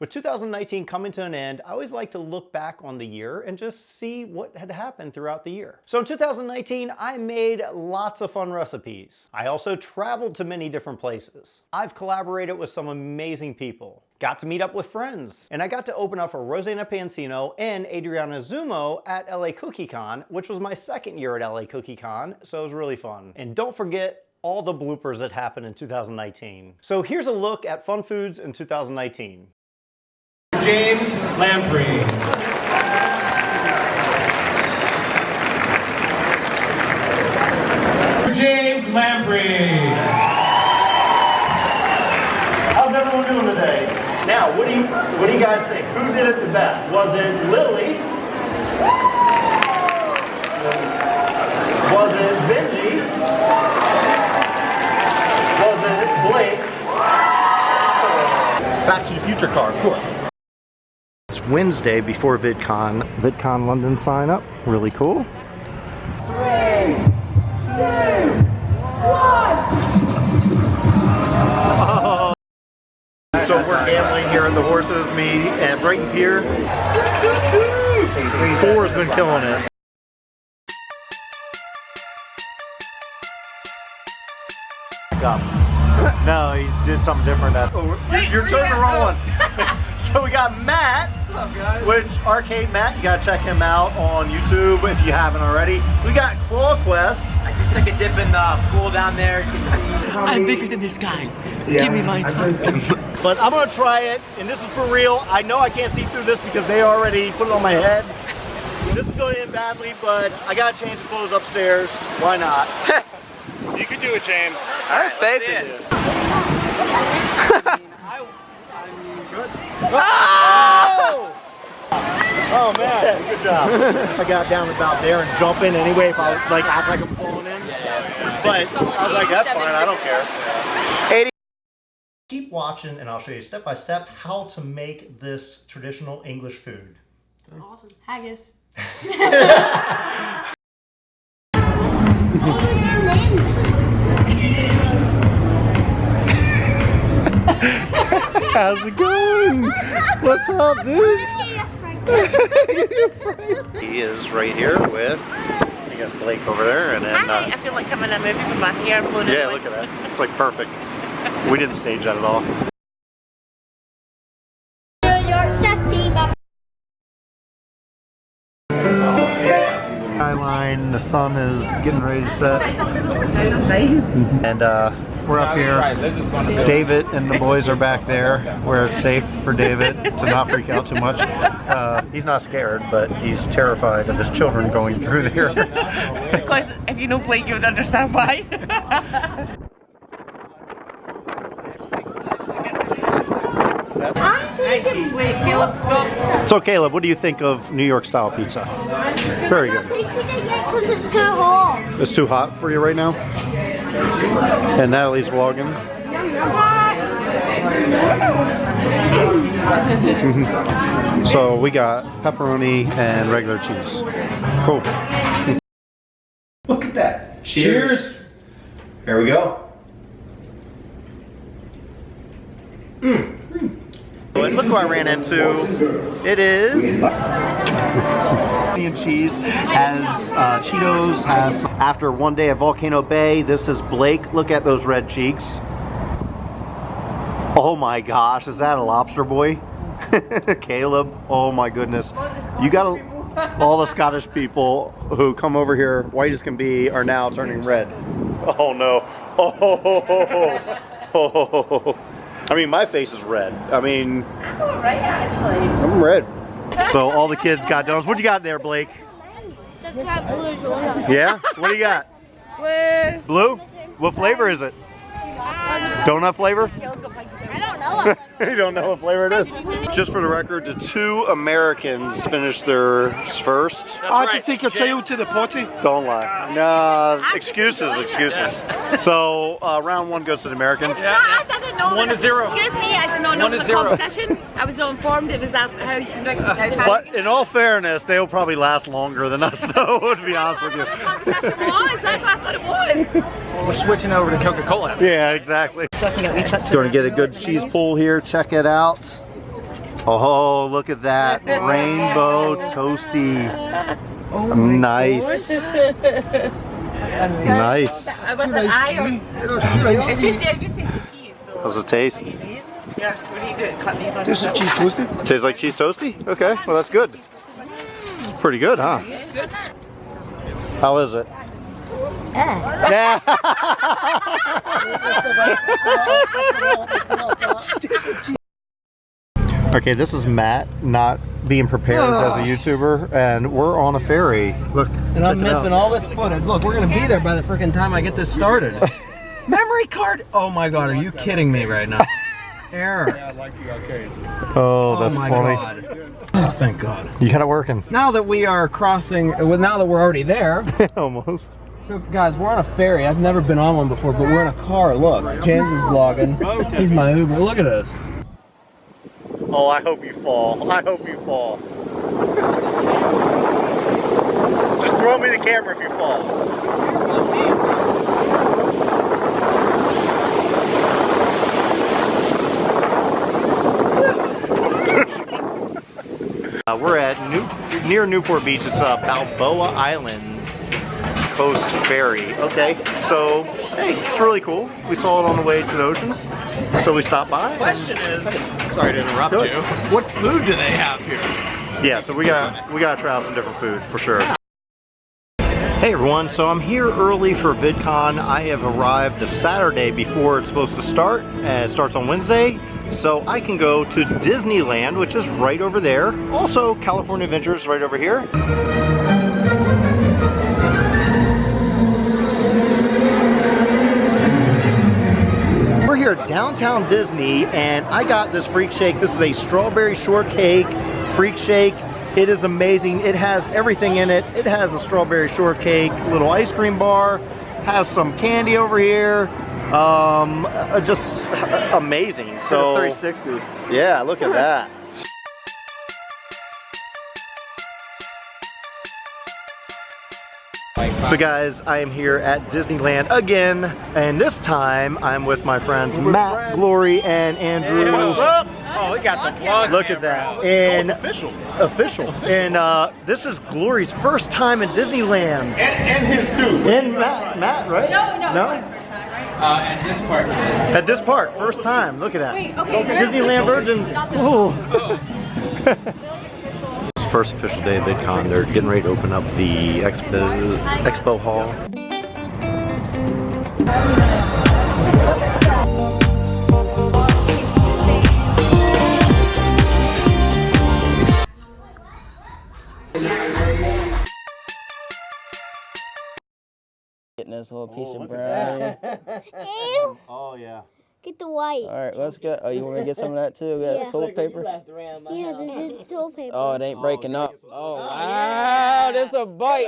With 2019 coming to an end, I always like to look back on the year and just see what had happened throughout the year. So in 2019, I made lots of fun recipes. I also traveled to many different places. I've collaborated with some amazing people. Got to meet up with friends. And I got to open up for Rosanna Pansino and Adriana Zumo at LA Cookie Con, which was my second year at LA Cookie Con, so it was really fun. And don't forget all the bloopers that happened in 2019. So here's a look at FunFoods in 2019. James Lamprey. James Lamprey. How's everyone doing today? Now, what do you guys think? Who did it the best? Was it Lily? Was it Benji? Was it Blake? Back to the Future car, of course. It's Wednesday before VidCon. VidCon London sign up, really cool. 3, 2, 1. So we're gambling here in the horses, me and Brighton Pier. 4's been killing it. No, he did something different. You're turning the wrong one. So we got Matt, which Arcade Matt, you gotta check him out on YouTube if you haven't already. We got Claw Quest. I just took a dip in the pool down there. You can see. I'm bigger than this guy. Yeah, give me my time. But I'm gonna try it, and this is for real. I know I can't see through this because they already put it on my head. This is going in badly, but I gotta change the clothes upstairs. Why not? You can do it, James. I have faith in you. Oh! Oh man, good job. I got down about there and jumping anyway if I like act like I'm falling in. But I was like, that's fine, I don't care. 80. Keep watching and I'll show you step by step how to make this traditional English food. Awesome. Haggis. How's it going? What's up, dudes? He is right here with, I guess, Blake over there, and then I feel like I'm in a movie with my hair blown yeah, look at that. It's like perfect. We didn't stage that at all. Skyline, the sun is getting ready to set. And we're up here. David and the boys are back there where it's safe for David to not freak out too much. He's not scared, but he's terrified of his children going through there. Because if you know Blake, you would understand why. So Caleb, what do you think of New York style pizza? Very good. Because it's too hot. It's too hot for you right now? And Natalie's vlogging. So we got pepperoni and regular cheese. Cool. Look at that. Cheers. Here we go. And look who I ran into. It is and cheese has Cheetos, has after one day at Volcano Bay. This is Blake. Look at those red cheeks. Oh my gosh, is that a lobster boy? Caleb, oh my goodness. You got all the Scottish people who come over here, white as can be, are now turning red. Oh no. Oh. I mean, my face is red. I mean, Oh, right, actually. I'm red. So all the kids got donuts. What do you got there, Blake? Yeah? What do you got? Blue. Blue? What flavor is it? Donut flavor? I don't know. You don't know what flavor it is? Just for the record, the two Americans finished theirs first. I have to take your child to the potty. Don't lie. No, excuses. So round one goes to the Americans. I didn't know. 1-0. Excuse me, I didn't know it was a 1-0. competition. I was not informed it was that how you conduct But in all fairness, they'll probably last longer than us, though, to be honest with you. competition was. That's what I thought it was. We're switching over to Coca-Cola. Yeah, exactly. Going to get a good cheese pull here. Check it out. Oh, look at that rainbow toasty. Oh Nice. Nice. It's just tastes the cheese. So How's it taste? yeah, what do you do? Cut these on. This is cheese toasted? Tastes like cheese toasty? Okay, well that's good. It's pretty good, huh? How is it? Yeah. Okay, this is Matt not being prepared as a YouTuber, and we're on a ferry. Look, And I'm missing all this footage. Look, we're gonna be there by the freaking time I get this started. Memory card? Oh my god, are you kidding me right now? Error. I like the arcade. Oh, that's my funny. god. Oh, thank god. You got it working. Now that we are crossing, well, now that we're already there. Almost. So guys, we're on a ferry. I've never been on one before, but we're in a car. Look, James is vlogging. He's my Uber. Look at us. Oh, I hope you fall. I hope you fall. Just throw me the camera if you fall. We're at near Newport Beach. It's Balboa Island Coast Ferry. Okay, so hey, it's really cool. We saw it on the way to the ocean, so we stopped by. Question is, sorry to interrupt you. What food do they have here? Yeah, so we gotta try out some different food for sure. Hey everyone, so I'm here early for VidCon. I have arrived the Saturday before it's supposed to start. It starts on Wednesday, so I can go to Disneyland, which is right over there. Also, California Adventures right over here. We're here at downtown Disney, and I got this freak shake. This is a strawberry shortcake freak shake. It is amazing. It has everything in it. It has a strawberry shortcake, little ice cream bar, has some candy over here. Just amazing. So 360. yeah, look at that. So guys, I am here at Disneyland again, and this time I'm with my friends Matt, Glory, and Andrew. What's up? Oh, we got the vlog. Look at that. And official. Official. And this is Glory's first time at Disneyland. And his too. And Matt, right? No, it's his first time, right? At this part. At this park, first time. Look at that. Wait, okay. Disneyland Virgins. Ooh. First official day of VidCon. They're getting ready to open up the expo hall. Getting us a little piece of brownie. Ew. Oh yeah. Get the white. All right, let's go. Oh, you want me to get some of that too? We got Yeah. toilet paper. Yeah, this is toilet paper. Oh, it ain't breaking up. Oh, wow, this a bite.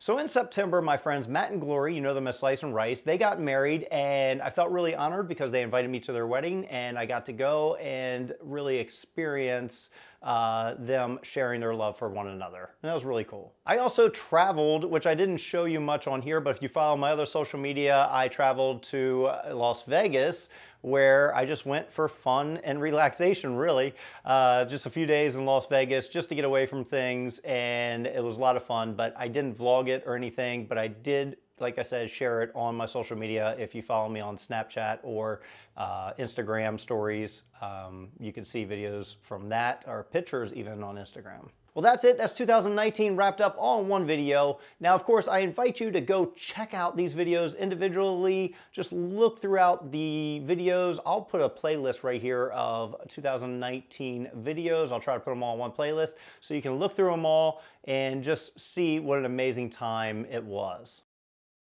So in September, my friends Matt and Glory, you know them as Slice and Rice, they got married, and I felt really honored because they invited me to their wedding, and I got to go and really experience them sharing their love for one another. And that was really cool. I also traveled, which I didn't show you much on here, but if you follow my other social media, I traveled to Las Vegas, where I just went for fun and relaxation, really. Just a few days in Las Vegas just to get away from things, and it was a lot of fun, but I didn't vlog it or anything, but I did, like I said, share it on my social media. If you follow me on Snapchat or Instagram stories, you can see videos from that, or pictures even on Instagram. Well, that's it. That's 2019 wrapped up all in one video. Now, of course, I invite you to go check out these videos individually. Just look throughout the videos. I'll put a playlist right here of 2019 videos. I'll try to put them all in one playlist so you can look through them all and just see what an amazing time it was.